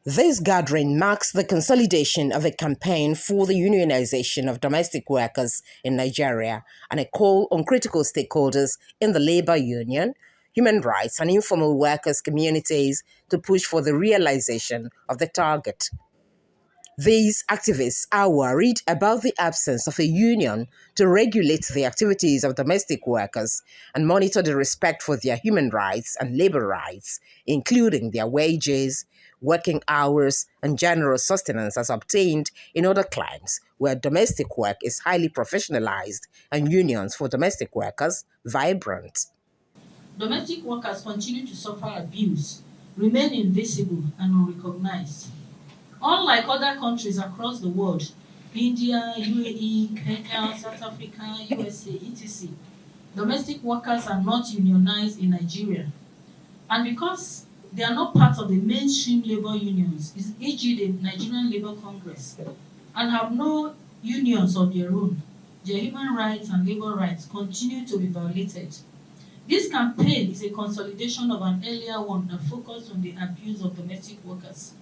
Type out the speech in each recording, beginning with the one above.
This gathering marks the consolidation of a campaign for the unionization of domestic workers in Nigeria and a call on critical stakeholders in the labor union, human rights, and informal workers' communities to push for the realization of the target. These activists are worried about the absence of a union to regulate the activities of domestic workers and monitor the respect for their human rights and labor rights, including their wages, working hours, and general sustenance as obtained in other climes where domestic work is highly professionalized and unions for domestic workers vibrant. Domestic workers continue to suffer abuse, remain invisible and unrecognized. Unlike other countries across the world, India, UAE, Kenya, South Africa, USA, etc., domestic workers are not unionized in Nigeria. And because they are not part of the mainstream labor unions, e.g. the Nigerian Labour Congress, and have no unions of their own, their human rights and labor rights continue to be violated. This campaign is a consolidation of an earlier one that focused on the abuse of domestic workers.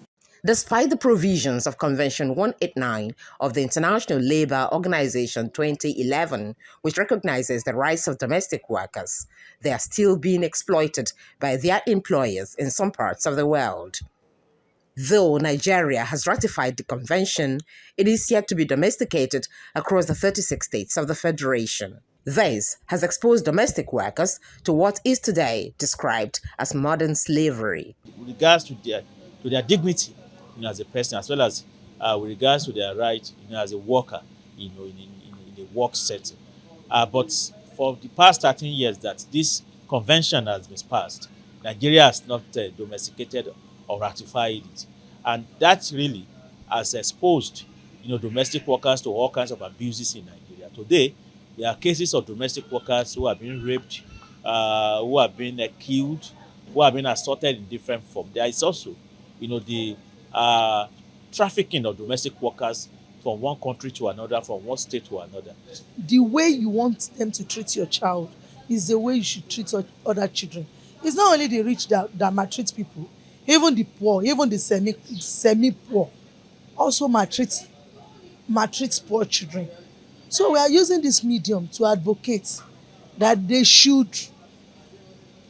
Despite the provisions of Convention 189 of the International Labour Organization 2011, which recognizes the rights of domestic workers, they are still being exploited by their employers in some parts of the world. Though Nigeria has ratified the convention, it is yet to be domesticated across the 36 states of the Federation. This has exposed domestic workers to what is today described as modern slavery. With regards to their dignity, as a person, as well as with regards to their right, as a worker, in a work setting. But for the past 13 years that this convention has been passed, Nigeria has not domesticated or ratified it, and that really has exposed, domestic workers to all kinds of abuses in Nigeria. Today, there are cases of domestic workers who have been raped, who have been killed, who have been assaulted in different forms. There is also, the trafficking of domestic workers from one country to another, from one state to another. The way you want them to treat your child is the way you should treat other children. It's not only the rich that maltreat people, even the poor, even the semi-poor also maltreat poor children. So we are using this medium to advocate that they should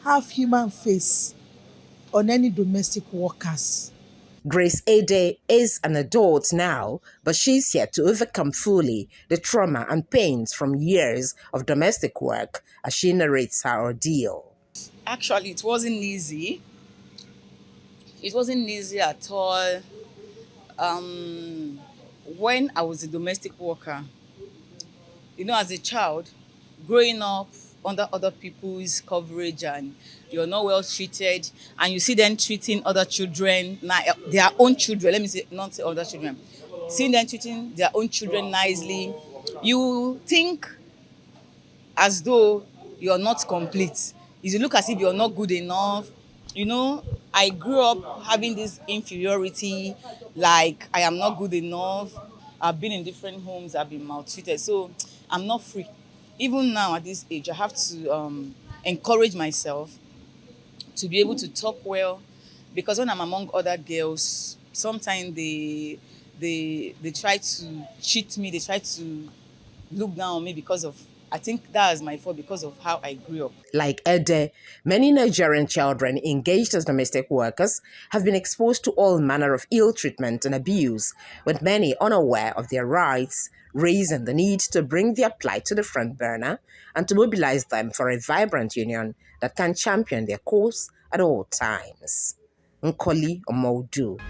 have human face on any domestic workers. Grace Ade is an adult now, but she's yet to overcome fully the trauma and pains from years of domestic work as she narrates her ordeal. Actually, it wasn't easy. It wasn't easy at all. When I was a domestic worker, as a child, growing up under other people's coverage and you're not well treated and you see them treating other children, their own children, let me say, not say other children, seeing them treating their own children nicely, you think as though you're not complete. You look as if you're not good enough. I grew up having this inferiority, like I am not good enough. I've been in different homes, I've been maltreated, so I'm not free. Even now at this age, I have to encourage myself to be able to talk well, because when I'm among other girls, sometimes they try to cheat me, they try to look down on me because of, I think that is my fault because of how I grew up. Like Ede, many Nigerian children engaged as domestic workers have been exposed to all manner of ill treatment and abuse, with many unaware of their rights, raising the need to bring their plight to the front burner and to mobilize them for a vibrant union that can champion their cause at all times. Nkoli Omodu.